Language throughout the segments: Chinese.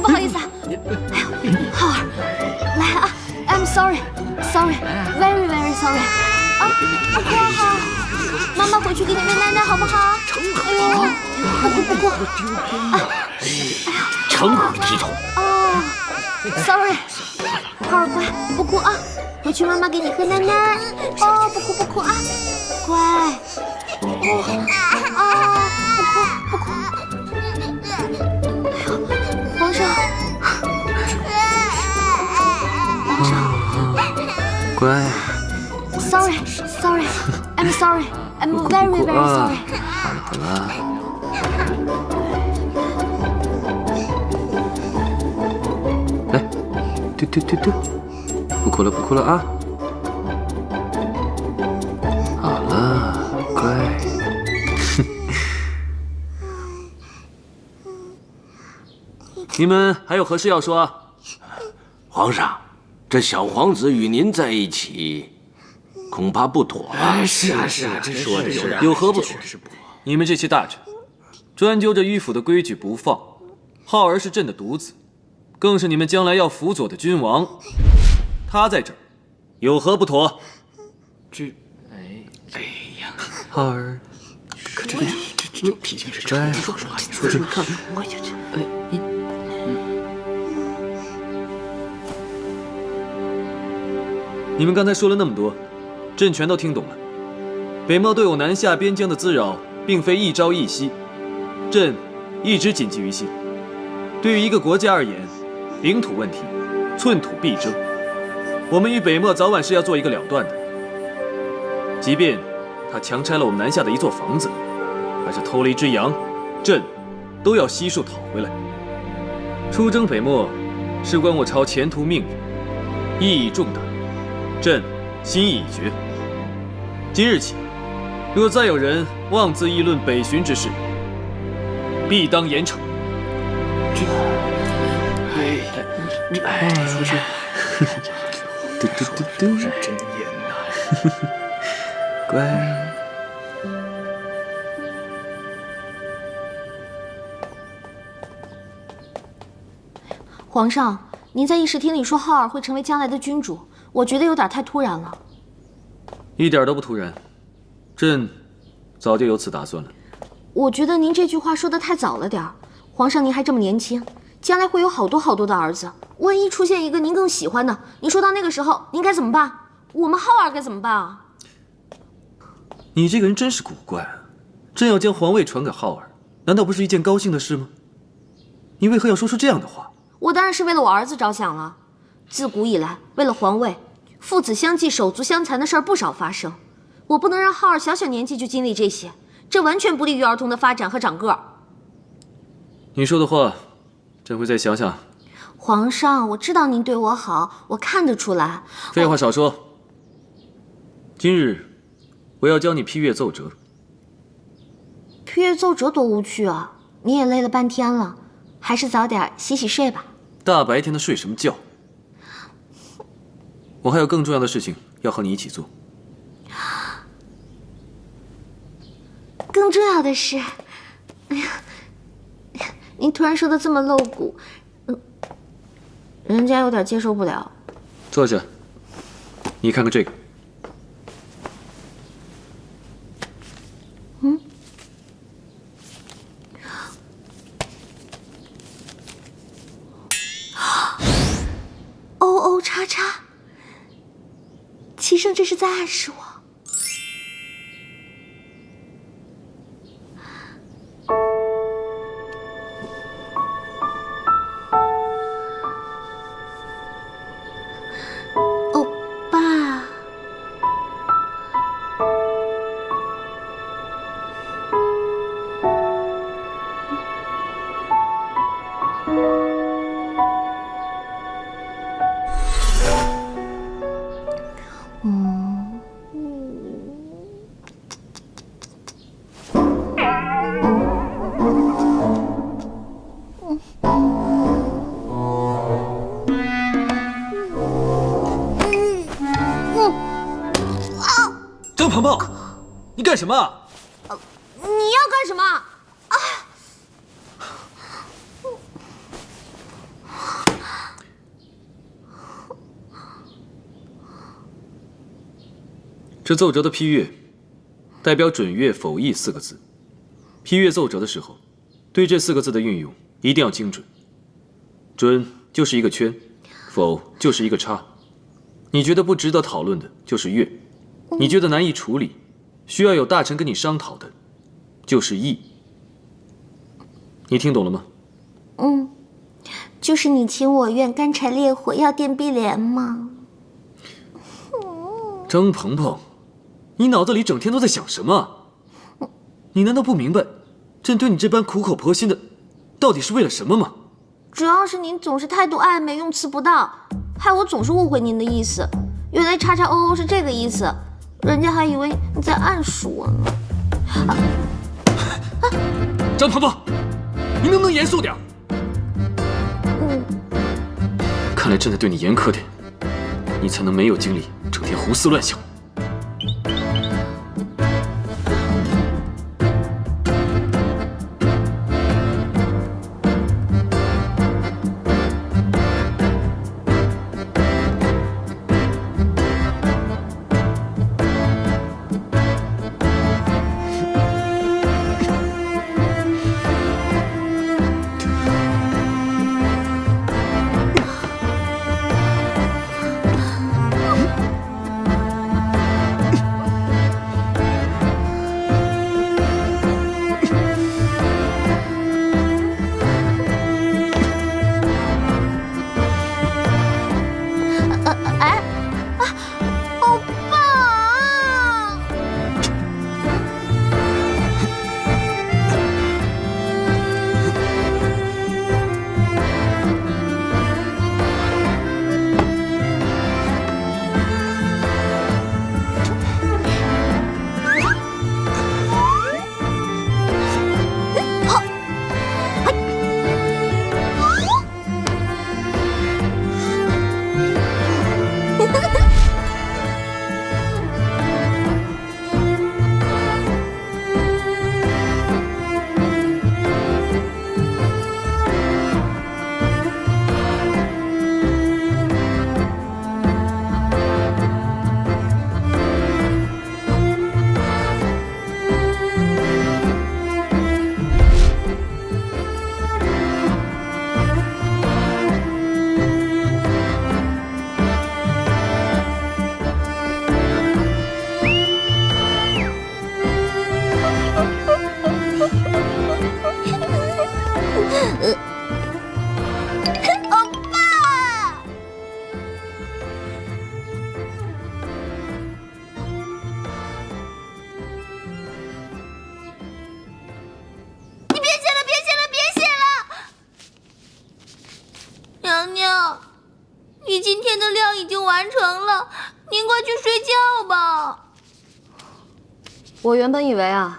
不好意思，哎呦，浩儿，来啊 ，I'm sorry，very sorry。啊，不哭啊，浩儿，妈妈回去给你喂奶奶好不好？哎呦，不哭。成何体统？哦 ，sorry， 浩儿乖，不哭啊，回去妈妈给你喝奶奶。哦，不哭啊，乖。啊，不哭。皇上，乖。Sorry，I'm sorry，I'm very sorry。好了。来，对，不哭了啊！好了，乖。你们还有何事要说啊？皇上，这小皇子与您在一起，恐怕不妥了。是啊，这说的是有何不妥？你们这些大臣，专揪着迂腐的规矩不放。浩儿是朕的独子，更是你们将来要辅佐的君王。他在这儿，有何不妥？哎呀，浩儿，可这脾气是真。说实话，你看，我也这。你们刚才说了那么多，朕全都听懂了。北茂对我南下边疆的滋扰，并非一朝一夕，朕一直谨记于心。对于一个国家而言，领土问题，寸土必争。我们与北漠早晚是要做一个了断的。即便他强拆了我们南下的一座房子，还是偷了一只羊，朕都要悉数讨回来。出征北漠，事关我朝前途命运，意义重大。朕心意已决，今日起，若再有人妄自议论北巡之事，必当严惩。出去。真严呐。乖。皇上，您在议事厅里说浩儿会成为将来的君主，我觉得有点太突然了。一点都不突然，朕早就有此打算了。我觉得您这句话说的太早了点儿。皇上您还这么年轻，将来会有好多的儿子，万一出现一个您更喜欢的，您说到那个时候您该怎么办？我们浩儿该怎么办啊？你这个人真是古怪啊！朕要将皇位传给浩儿，难道不是一件高兴的事吗？你为何要说出这样的话？我当然是为了我儿子着想了。自古以来，为了皇位，父子相继、手足相残的事儿不少发生。我不能让浩儿小年纪就经历这些，这完全不利于儿童的发展和长个儿。你说的话，朕会再想想。皇上，我知道您对我好，我看得出来。废话少说。今日我要教你批阅奏折。批阅奏折多无趣啊！你也累了半天了，还是早点洗睡吧。大白天的睡什么觉？我还有更重要的事情要和你一起做。更重要的是，哎呀，您突然说的这么露骨，人家有点接受不了。坐下，你看看这个。OO叉叉，齐胜这是在暗示我。欧巴，张鹏鹏，你干什么？你要干什么？这奏折的批阅，代表准阅否议4个字。批阅奏折的时候，对这4个字的运用一定要精准。准就是一个圈，否就是一个叉。你觉得不值得讨论的，就是阅；你觉得难以处理，需要有大臣跟你商讨的，就是议。你听懂了吗？就是你情我愿，干柴烈火，要电必连吗？张鹏鹏，你脑子里整天都在想什么？你难道不明白，朕对你这般苦口婆心的，到底是为了什么吗？主要是您总是态度暧昧，用词不当，害我总是误会您的意思。原来叉叉 OO 是这个意思，人家还以为你在暗示我呢。张鹏鹏，你能不能严肃点？看来朕得对你严苛点，你才能没有精力整天胡思乱想。娘娘，你今天的量已经完成了，您快去睡觉吧。我原本以为啊，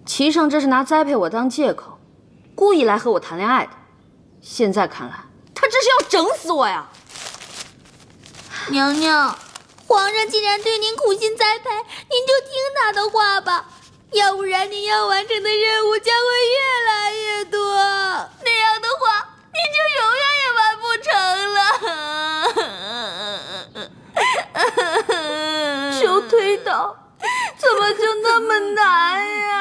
齐胜这是拿栽培我当借口，故意来和我谈恋爱的。现在看来，他这是要整死我呀！娘娘，皇上既然对您苦心栽培，您就听他的话吧，要不然您要完成的任务将会越来越多，那样的话，您就永远也完不成了。求推导，怎么就那么难呀？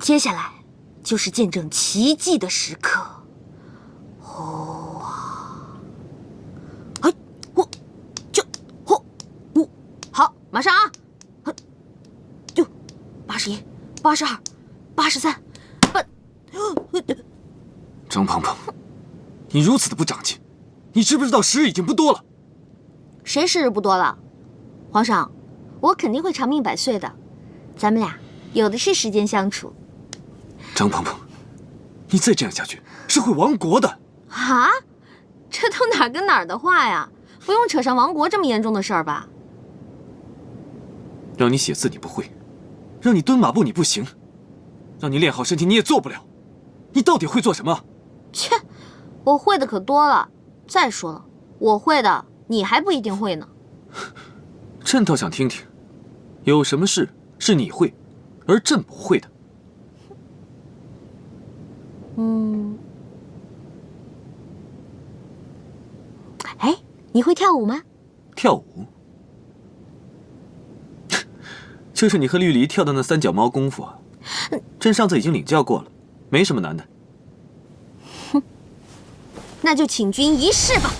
接下来就是见证奇迹的时刻。好，马上啊！81、82、83、张鹏鹏，你如此的不长进，你知不知道时日已经不多了？谁时日不多了？皇上，我肯定会长命百岁的，咱们俩有的是时间相处。张鹏鹏，你再这样下去是会亡国的。啊？这都哪跟哪儿的话呀？不用扯上亡国这么严重的事儿吧？让你写字你不会，让你蹲马步你不行，让你练好身体你也做不了，你到底会做什么？切，我会的可多了。再说了，我会的你还不一定会呢。朕倒想听听，有什么事是你会，而朕不会的？哎，你会跳舞吗？跳舞？就是你和绿篱跳的那三脚猫功夫啊！朕上次已经领教过了，没什么难的。那就请君一试吧。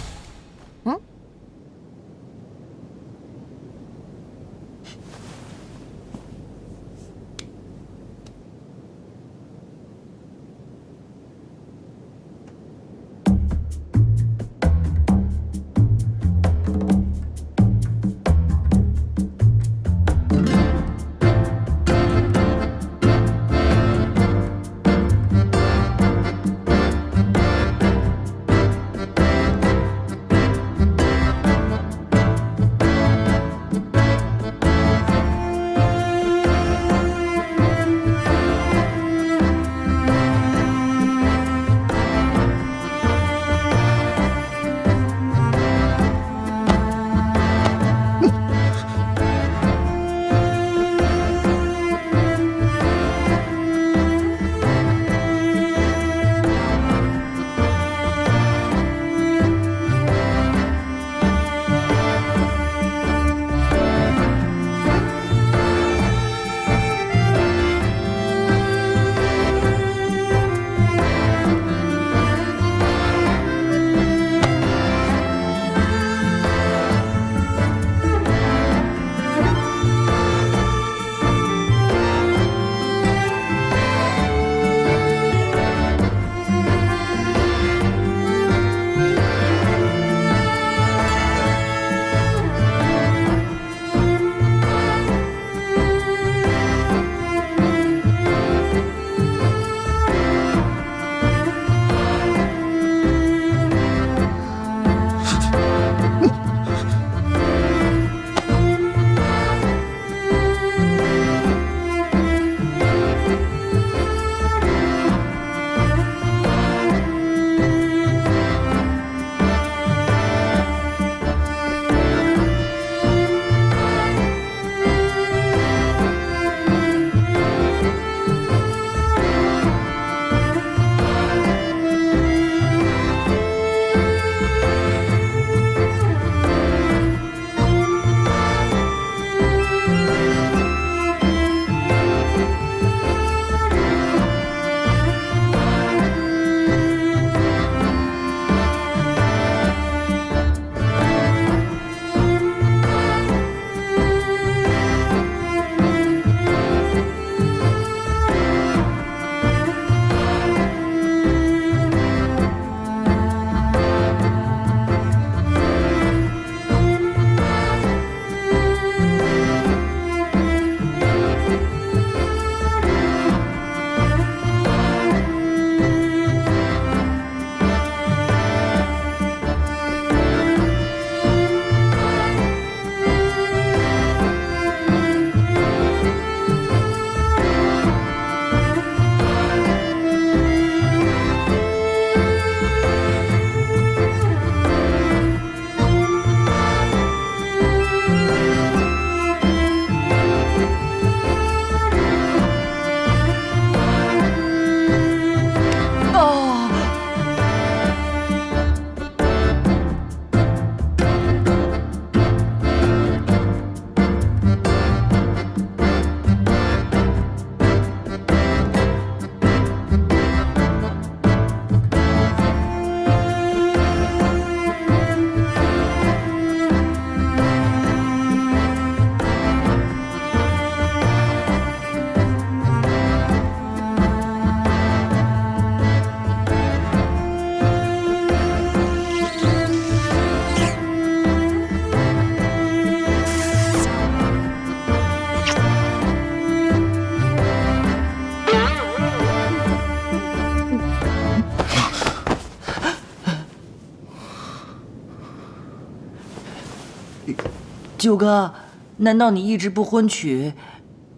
九哥，难道你一直不婚娶，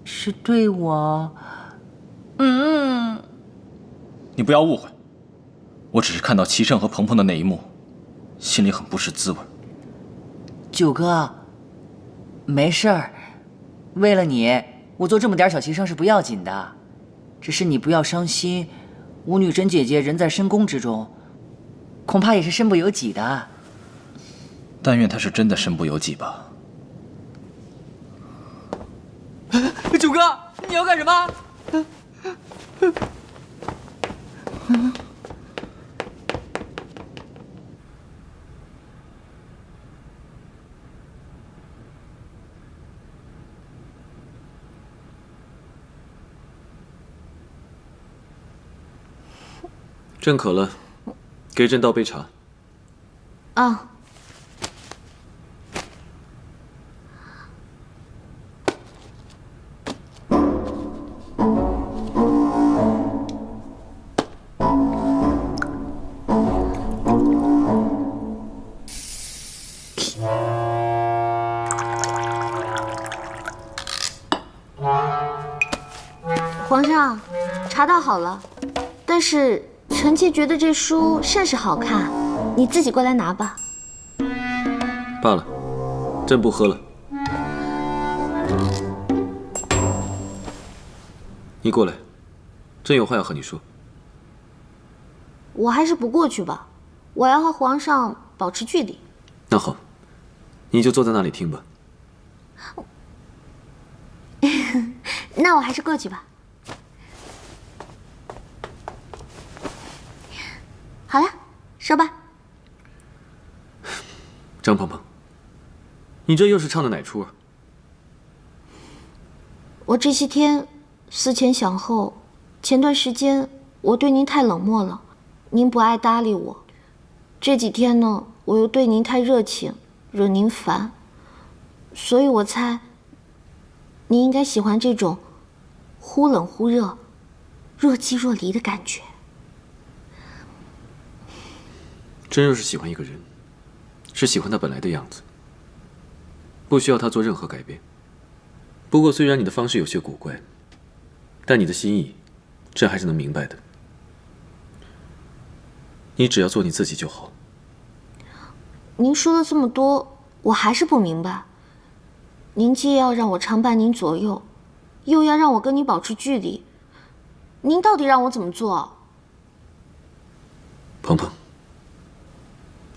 是对我？你不要误会，我只是看到齐胜和鹏鹏的那一幕，心里很不是滋味。九哥，没事儿，为了你，我做这么点小牺牲是不要紧的，只是你不要伤心。吴女贞姐姐人在深宫之中，恐怕也是身不由己的。但愿她是真的身不由己吧。九哥，你要干什么？朕渴了，给朕倒杯茶。啊。皇上，茶倒好了，但是臣妾觉得这书甚是好看，你自己过来拿吧。罢了，朕不喝了。你过来，朕有话要和你说。我还是不过去吧，我要和皇上保持距离。那好，你就坐在那里听吧。那我还是过去吧。好了，说吧。张鹏鹏，你这又是唱的哪出啊？我这些天思前想后，前段时间我对您太冷漠了，您不爱搭理我。这几天呢，我又对您太热情，惹您烦，所以我猜您应该喜欢这种忽冷忽热、若即若离的感觉。朕若是喜欢一个人，是喜欢他本来的样子，不需要他做任何改变。不过虽然你的方式有些古怪，但你的心意，朕还是能明白的。你只要做你自己就好。您说了这么多，我还是不明白。您既要让我常伴您左右，又要让我跟您保持距离，您到底让我怎么做？鹏鹏，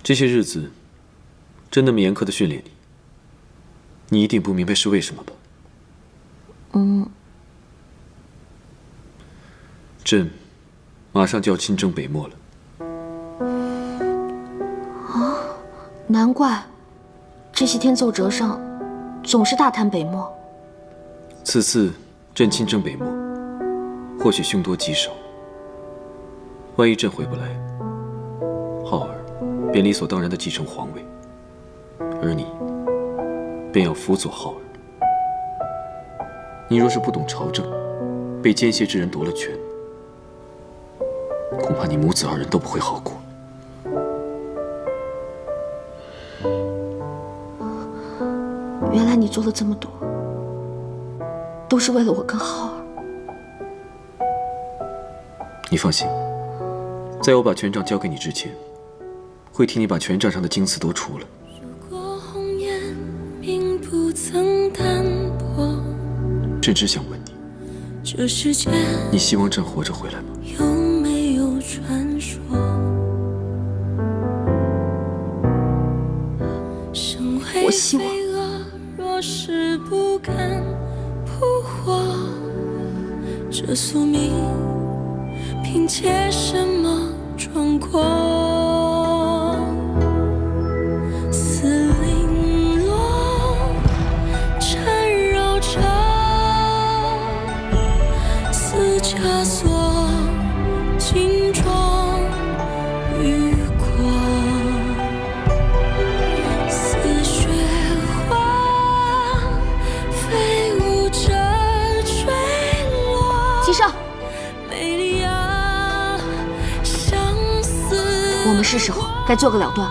这些日子，朕那么严苛的训练你，你一定不明白是为什么吧？朕马上就要亲征北漠了。难怪这些天奏折上总是大谈北漠。此次朕亲征北漠，或许凶多吉少。万一朕回不来，浩儿便理所当然地继承皇位，而你便要辅佐浩儿。你若是不懂朝政，被奸邪之人夺了权，恐怕你母子二人都不会好过。原来你做了这么多，都是为了我跟浩儿。你放心，在我把权杖交给你之前，会替你把权杖上的金刺都除了。朕只想问你，你希望朕活着回来吗？有没有传说？我希望。若是不敢扑火，这宿命凭借什么闯过？丝零落，缠绕着似枷锁，金装玉裹。我们是时候该做个了断。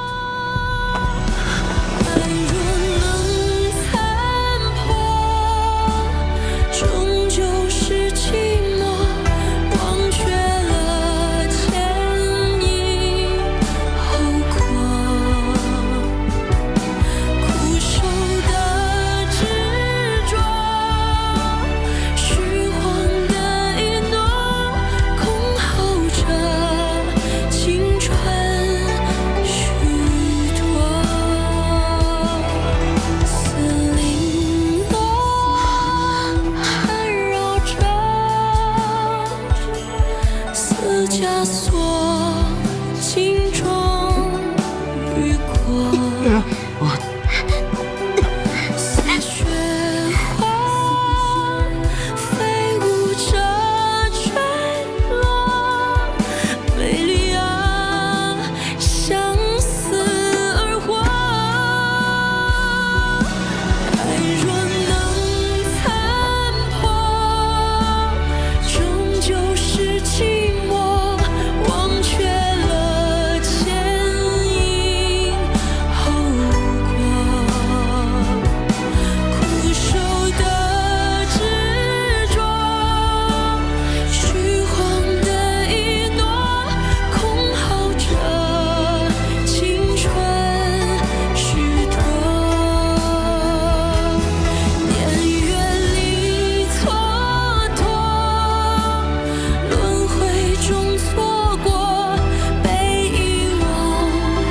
的枷锁，心中雨过。似雪花飞舞着坠落，美丽啊，相思而活。爱若能残破，终究是寂寞，忘却了前因后果，苦守的执着，虚晃的一诺，空耗着青春虚脱。年月里蹉跎，轮回中错过，被遗忘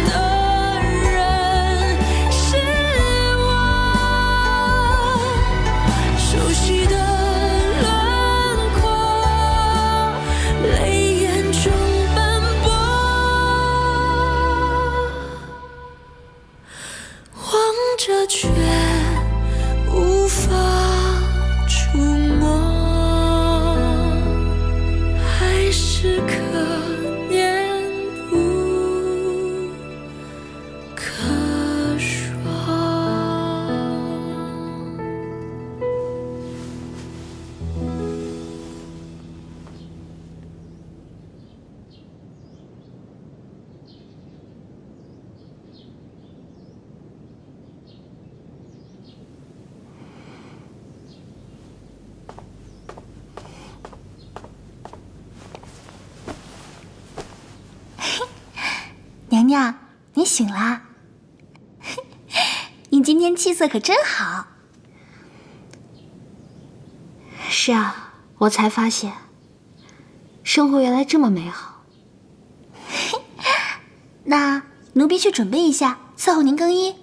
的人是我。熟悉的轮廓，泪眼中斑驳，望着却无法触摸，还是可念不可说。娘娘，你醒啦？你今天气色可真好。是啊，我才发现，生活原来这么美好。那奴婢去准备一下，伺候您更衣。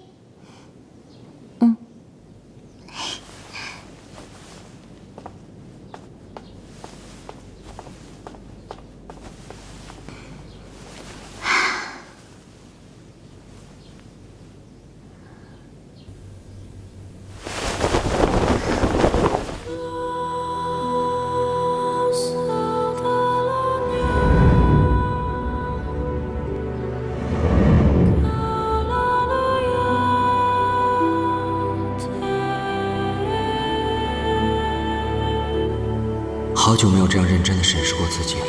好久没有这样认真的审视过自己了。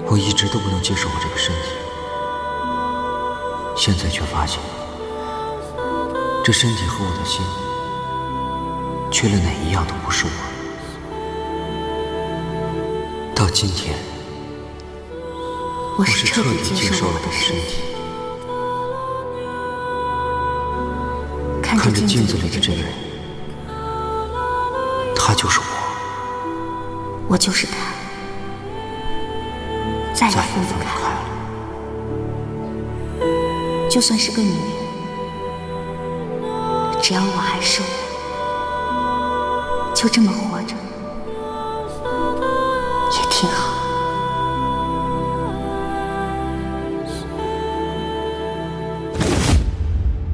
我一直都不能接受我这个身体，现在却发现，这身体和我的心，缺了哪一样都不是我。到今天，我是彻彻底底接受了我的接受了我的身身体。体，看看着镜着镜子子里的这个人，里的这个人，他就是我，我就是他，再也再也分不分不开。开了。就算是个女人，只要我还是我，就这么活着，